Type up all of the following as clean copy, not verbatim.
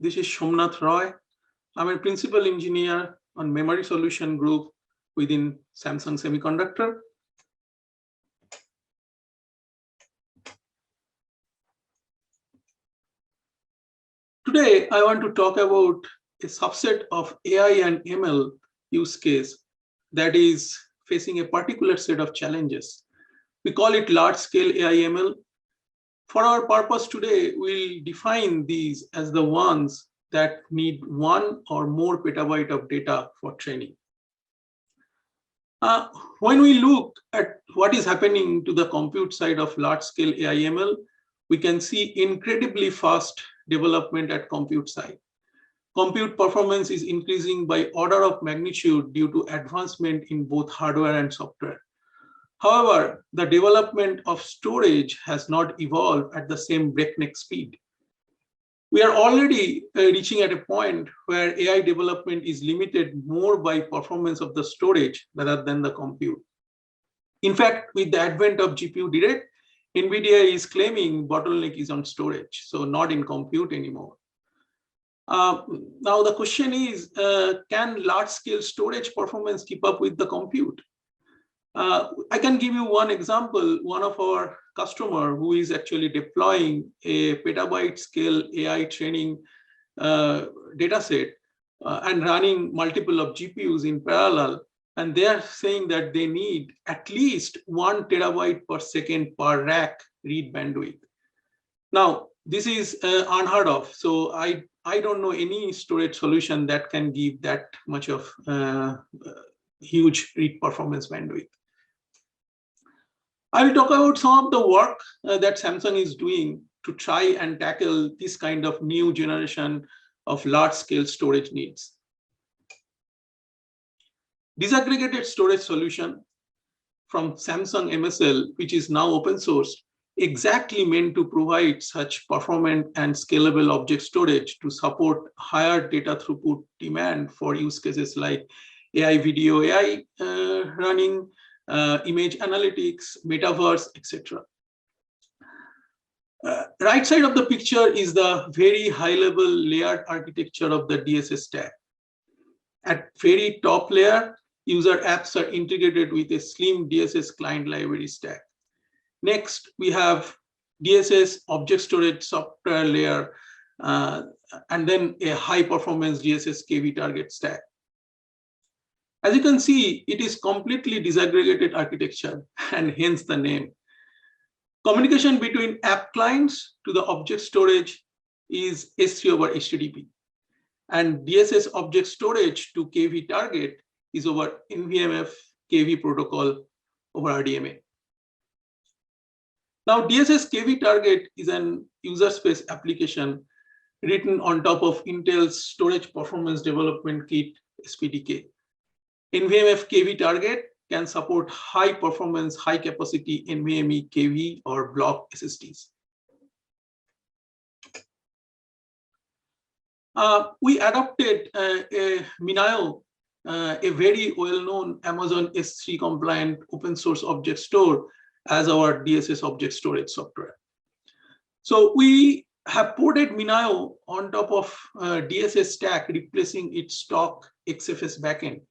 This is Somnath Roy. I'm a principal engineer on memory solution group within Samsung Semiconductor. Today, I want to talk about a subset of AI and ML use case that is facing a particular set of challenges. We call it large-scale AI ML. For our purpose today, we'll define these as the ones that need 1 or more petabyte of data for training. When we look at what is happening to the compute side of large-scale AI ML, we can see incredibly fast development at compute side. Compute performance is increasing by order of magnitude due to advancement in both hardware and software. However, the development of storage has not evolved at the same breakneck speed. We are already reaching at a point where AI development is limited more by performance of the storage rather than the compute. In fact, with the advent of GPU Direct, NVIDIA is claiming bottleneck is on storage, so not in compute anymore. Now the question is, can large-scale storage performance keep up with the compute? I can give you one example. One of our customer who is actually deploying a petabyte scale AI training data set and running multiple of GPUs in parallel, and they are saying that they need at least 1 terabyte per second per rack read bandwidth. Now, this is unheard of. So I don't know any storage solution that can give that much of huge read performance bandwidth. I will talk about some of the work that Samsung is doing to try and tackle this kind of new generation of large-scale storage needs. Disaggregated storage solution from Samsung MSL, which is now open source, exactly meant to provide such performant and scalable object storage to support higher data throughput demand for use cases like AI video, AI running, image analytics, metaverse, etc. Right side of the picture is the very high-level layered architecture of the DSS stack. At very top layer, user apps are integrated with a slim DSS client library stack. Next, we have DSS object storage software layer, and then a high-performance DSS KV target stack. As you can see, it is completely disaggregated architecture, and hence the name. Communication between app clients to the object storage is S3 over HTTP, and DSS object storage to KV target is over NVMe KV protocol over RDMA. Now, DSS KV target is an user space application written on top of Intel's Storage Performance Development Kit SPDK. NVMe KV target can support high performance, high capacity NVMe KV or block SSDs. We adopted a MinIO, a very well-known Amazon S3 compliant open source object store as our DSS object storage software. So we have ported MinIO on top of DSS stack, replacing its stock XFS backend.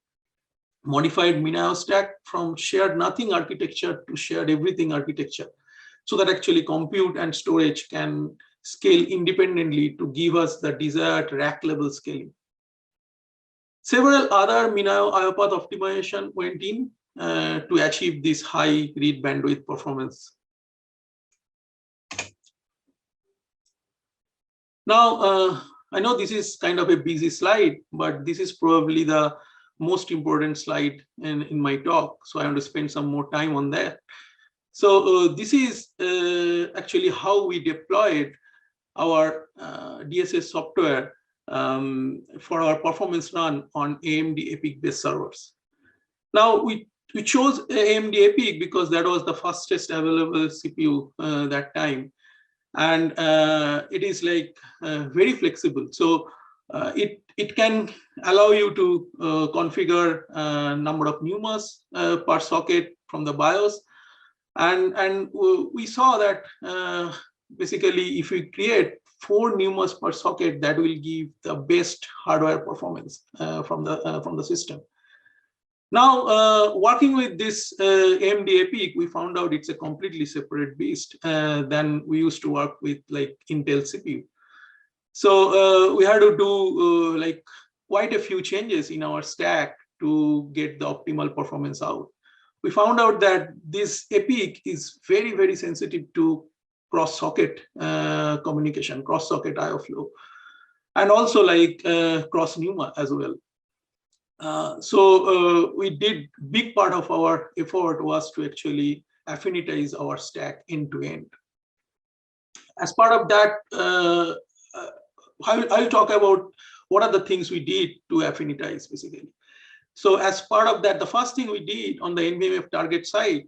Modified MinIO stack from shared nothing architecture to shared everything architecture, so that actually compute and storage can scale independently to give us the desired rack level scaling. Several other MinIO IO path optimization went in to achieve this high read bandwidth performance. Now, I know this is kind of a busy slide, but this is probably the most important slide in my talk, so I want to spend some more time on that. So this is actually how we deployed our DSS software for our performance run on AMD EPYC based servers. Now we chose AMD EPYC because that was the fastest available CPU that time, and it is like very flexible. So it can allow you to configure number of NUMAs per socket from the BIOS, and we saw that basically, if we create 4 NUMAs per socket, that will give the best hardware performance from the system. Now, working with this AMD EPIC, we found out it's a completely separate beast than we used to work with, like Intel CPU. So we had to do like quite a few changes in our stack to get the optimal performance out. We found out that this EPIC is very, very sensitive to cross-socket communication, cross-socket I/O flow, and also like cross-NUMA as well. So we did, big part of our effort was to actually affinitize our stack end to end. As part of that, I'll talk about what are the things we did to affinitize basically. So as part of that, the first thing we did on the NVMe target side,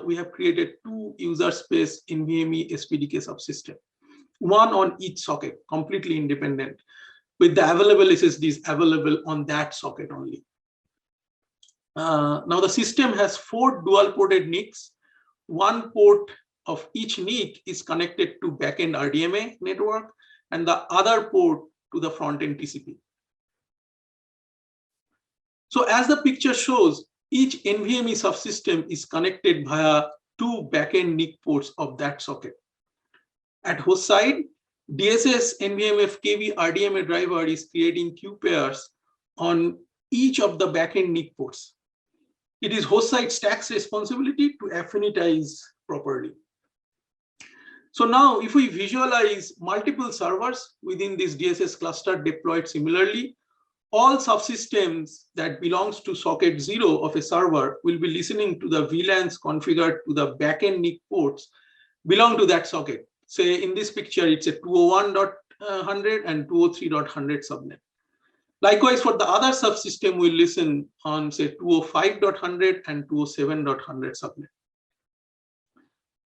we have created 2 user space NVMe SPDK subsystem, one on each socket, completely independent, with the available SSDs available on that socket only. Now the system has 4 dual ported NICs. One port of each NIC is connected to backend RDMA network, and the other port to the front-end TCP. So as the picture shows, each NVMe subsystem is connected via 2 backend NIC ports of that socket. At host side, DSS NVMe KB RDMA driver is creating queue pairs on each of the backend NIC ports. It is host side stack's responsibility to affinitize properly. So now if we visualize multiple servers within this DSS cluster deployed similarly, all subsystems that belongs to socket 0 of a server will be listening to the VLANs configured to the backend NIC ports belong to that socket. Say in this picture, it's a 201.100 and 203.100 subnet. Likewise, for the other subsystem, we listen on say 205.100 and 207.100 subnet.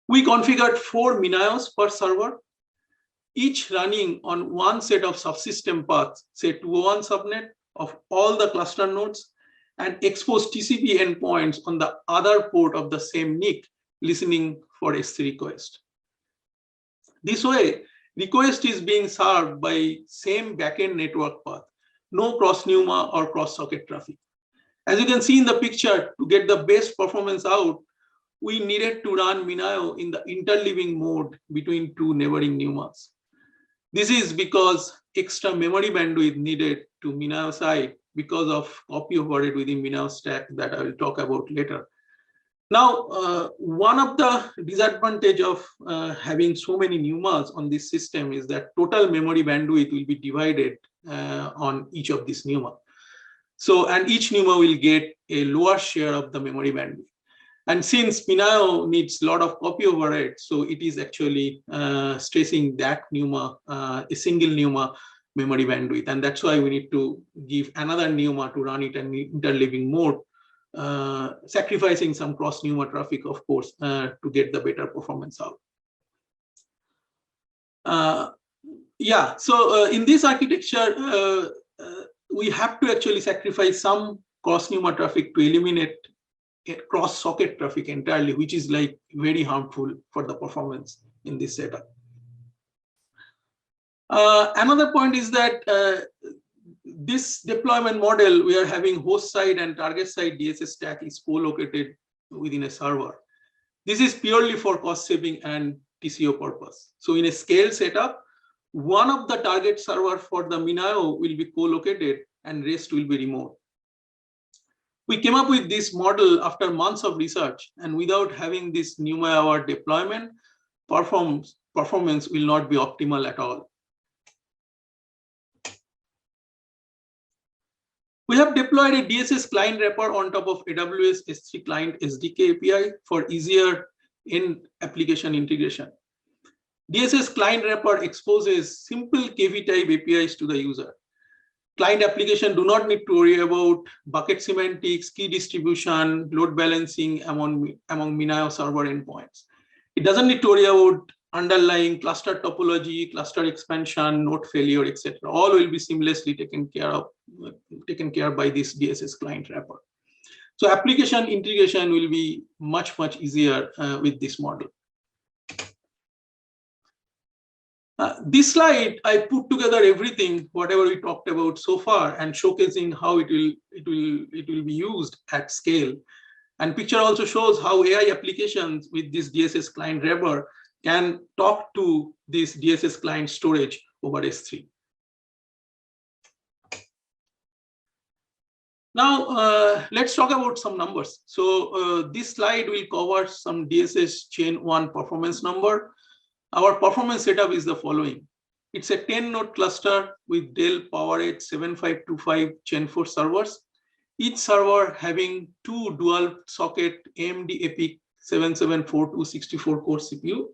We configured 4 MINIOs per server, each running on one set of subsystem paths, say 201 subnet of all the cluster nodes, and expose TCP endpoints on the other port of the same NIC, listening for S3 request. This way, request is being served by same backend network path, no cross-NUMA or cross-socket traffic. As you can see in the picture, to get the best performance out, we needed to run MINIO in the interleaving mode between 2 neighboring NUMAs. This is because extra memory bandwidth needed to MINIO side because of copy overhead within MINIO stack that I will talk about later. Now, one of the disadvantage of having so many NUMAs on this system is that total memory bandwidth will be divided on each of these NUMA. So, and each NUMA will get a lower share of the memory bandwidth. And since MINIO needs a lot of copy overhead, so it is actually stressing that NUMA, a single NUMA memory bandwidth. And that's why we need to give another NUMA to run it in interleaving mode, sacrificing some cross-NUMA traffic, of course, to get the better performance out. Yeah, so in this architecture, we have to actually sacrifice some cross-NUMA traffic to eliminate cross-socket traffic entirely, which is like very harmful for the performance in this setup. Another point is that this deployment model, we are having host side and target side DSS stack is co-located within a server. This is purely for cost saving and TCO purpose. So in a scale setup, one of the target server for the MINIO will be co-located and rest will be remote. We came up with this model after months of research, and without having this NUMA hour deployment, performance will not be optimal at all. We have deployed a DSS client wrapper on top of AWS S3 client SDK API for easier end application integration. DSS client wrapper exposes simple KV type APIs to the user. Client application do not need to worry about bucket semantics, key distribution, load balancing among MINIO server endpoints. It doesn't need to worry about underlying cluster topology, cluster expansion, node failure, etc. All will be seamlessly taken care by this DSS client wrapper. So application integration will be much easier with this model. This slide, I put together everything, whatever we talked about so far, and showcasing how it will be used at scale. And picture also shows how AI applications with this DSS client wrapper can talk to this DSS client storage over S3. Now, let's talk about some numbers. So this slide will cover some DSS chain 1 performance number. Our performance setup is the following. It's a 10-node cluster with Dell PowerEdge 7525 chain 4 servers. Each server having 2 dual socket AMD EPYC 7742 64-core CPU,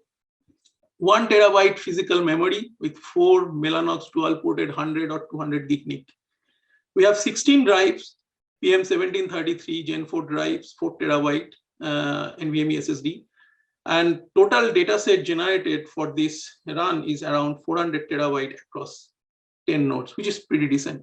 1 terabyte physical memory with 4 Mellanox dual ported 100 or 200 gig NIC. We have 16 drives, PM1733 Gen 4 drives, 4 terabyte NVMe SSD, and total dataset generated for this run is around 400 terabyte across 10 nodes, which is pretty decent.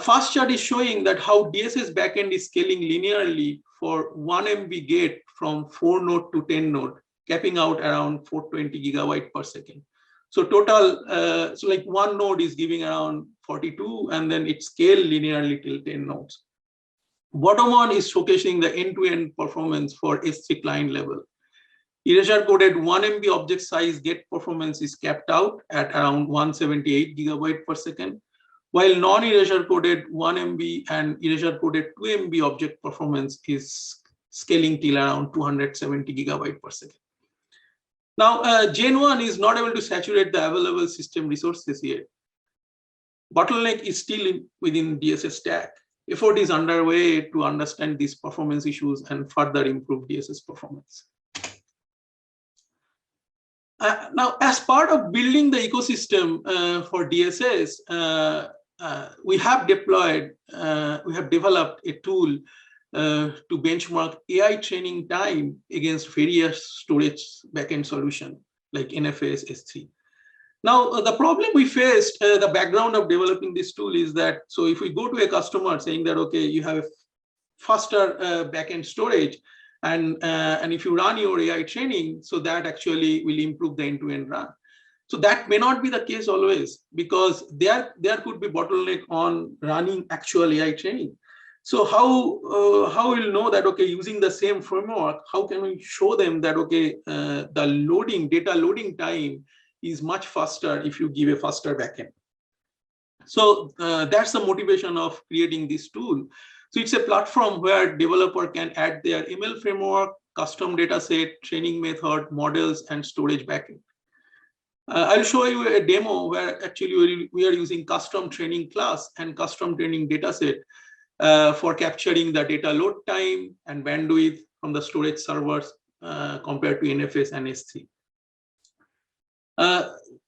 First chart is showing that how DSS backend is scaling linearly for 1 MB gate from 4 node to 10 node, capping out around 420 gigabyte per second. So total, so like one node is giving around 42, and then it scales linearly till 10 nodes. Bottom one is showcasing the end-to-end performance for S3 client level. Erasure coded 1 MB object size gate performance is capped out at around 178 gigabyte per second, while non-erasure coded 1 MB and erasure coded 2 MB object performance is scaling till around 270 gigabyte per second. Now, Gen 1 is not able to saturate the available system resources yet. Bottleneck is still within DSS stack. Effort is underway to understand these performance issues and further improve DSS performance. Now, as part of building the ecosystem for DSS, we have developed a tool to benchmark AI training time against various storage backend solution like NFS, S3. Now, the problem we faced, the background of developing this tool is that, so if we go to a customer saying that, okay, you have a faster backend storage, and if you run your AI training, so that actually will improve the end-to-end run. So that may not be the case always, because there could be bottleneck on running actual AI training. So how we'll know that, okay, using the same framework, how can we show them that, okay, the data loading time is much faster if you give a faster backend. So that's the motivation of creating this tool. So it's a platform where developer can add their ML framework, custom data set, training method, models, and storage backend. I'll show you a demo where actually we are using custom training class and custom training data set for capturing the data load time and bandwidth from the storage servers compared to NFS and S3.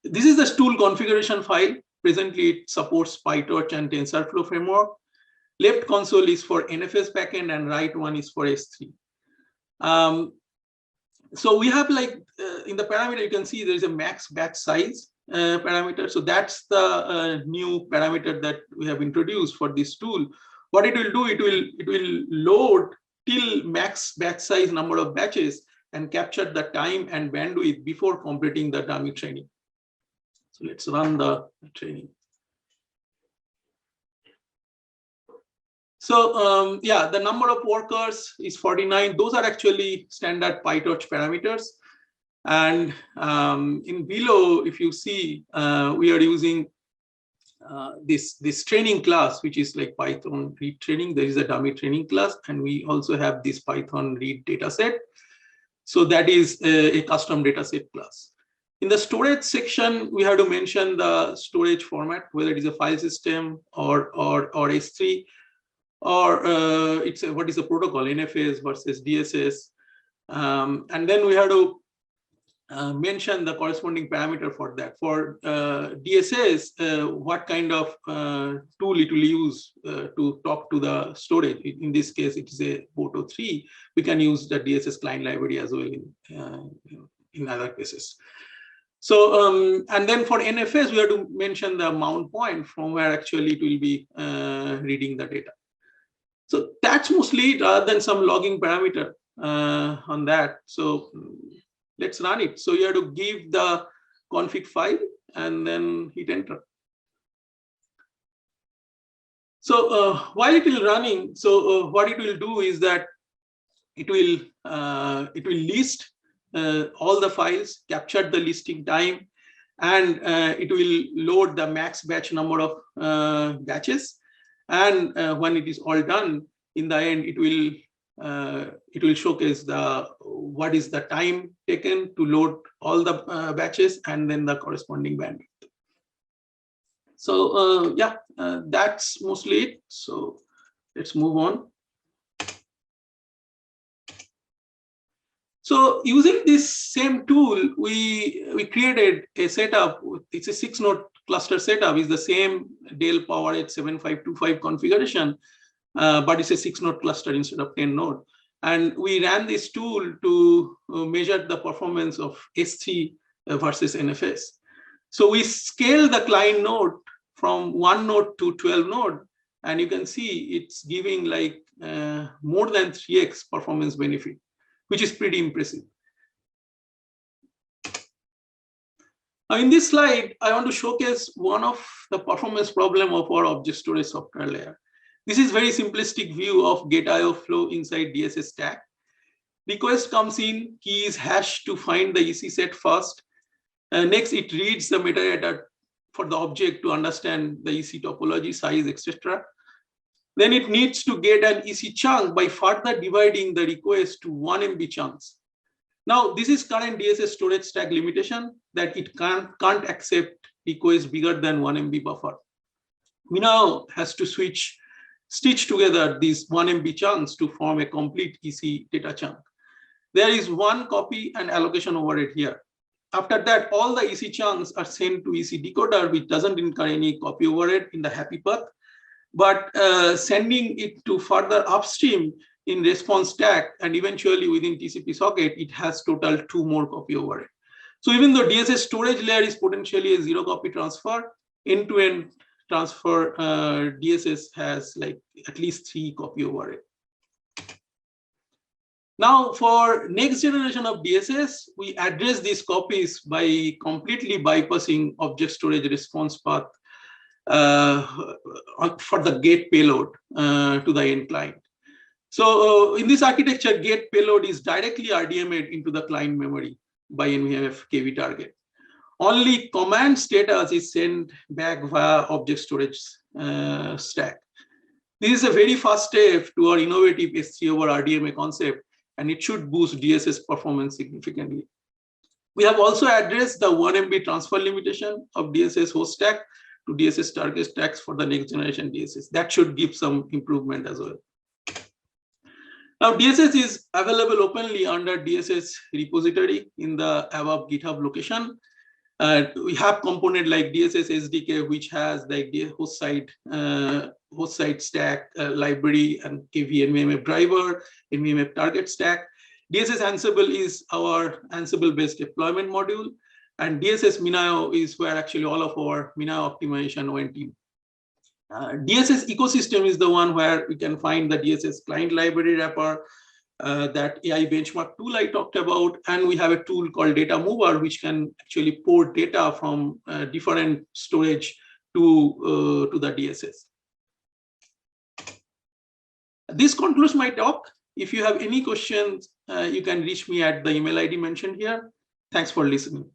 This is the tool configuration file. Presently, it supports PyTorch and TensorFlow framework. Left console is for NFS backend and right one is for S3. So we have like in the parameter, you can see there is a max batch size parameter. So that's the new parameter that we have introduced for this tool. What it will do, it will load till max batch size number of batches and capture the time and bandwidth before completing the dummy training. So let's run the training. So yeah, the number of workers is 49. Those are actually standard PyTorch parameters. And in below, if you see, we are using this training class, which is like Python read training. There is a dummy training class, and we also have this Python read dataset. So that is a custom dataset class. In the storage section, we have to mention the storage format, whether it is a file system or S3, or it's what is the protocol, NFS versus DSS. And then we have to mention the corresponding parameter for that. For DSS, what kind of tool it will use to talk to the storage. In this case, it is a Boto3. We can use the DSS client library as well in other cases. So, and then for NFS, we have to mention the mount point from where actually it will be reading the data. So that's mostly it, rather than some logging parameter on that. So let's run it. So you have to give the config file and then hit enter. So while it will running, so what it will do is that it will list all the files, capture the listing time, and it will load the max batch number of batches. And when it is all done, in the end, it will showcase what is the time taken to load all the batches and then the corresponding bandwidth. So yeah, that's mostly it. So let's move on. So using this same tool, we created a setup. It's a 6-node cluster setup. It's the same Dell PowerEdge 7525 configuration, but it's a 6-node cluster instead of 10-node. And we ran this tool to measure the performance of S3 versus NFS. So we scale the client node from 1 node to 12 node, and you can see it's giving like more than 3x performance benefit, which is pretty impressive. Now in this slide, I want to showcase one of the performance problem of our object storage software layer. This is very simplistic view of get.io flow inside DSS stack. Request comes in, key is hashed to find the EC set first. Next, it reads the metadata for the object to understand the EC topology, size, etc. Then it needs to get an EC chunk by further dividing the request to 1 MB chunks. Now, this is current DSS storage stack limitation that it can't accept requests bigger than 1 MB buffer. We now has to stitch together these 1 MB chunks to form a complete EC data chunk. There is one copy and allocation overhead here. After that, all the EC chunks are sent to EC decoder, which doesn't incur any copy overhead in the happy path. But sending it to further upstream in response stack and eventually within TCP socket, it has total 2 more copy overhead. So even though DSS storage layer is potentially a 0 copy transfer, end-to-end transfer DSS has like at least 3 copy overhead. Now for next generation of DSS, we address these copies by completely bypassing object storage response path for the get payload to the end client. So in this architecture, get payload is directly RDMA'd into the client memory by NVMe KV target. Only command status is sent back via object storage stack. This is a very fast step to our innovative S3 over RDMA concept, and it should boost DSS performance significantly. We have also addressed the 1 MB transfer limitation of DSS host stack to DSS target stacks for the next generation DSS. That should give some improvement as well. Now, DSS is available openly under DSS repository in the above GitHub location. We have component like DSS SDK, which has like the host side stack library and KV NVMe driver, NVMe target stack. DSS Ansible is our Ansible-based deployment module, and DSS MinIO is where actually all of our MinIO optimization went in. DSS ecosystem is the one where we can find the DSS client library wrapper, that AI benchmark tool I talked about, and we have a tool called Data Mover, which can actually port data from different storage to the DSS. This concludes my talk. If you have any questions, you can reach me at the email ID mentioned here. Thanks for listening.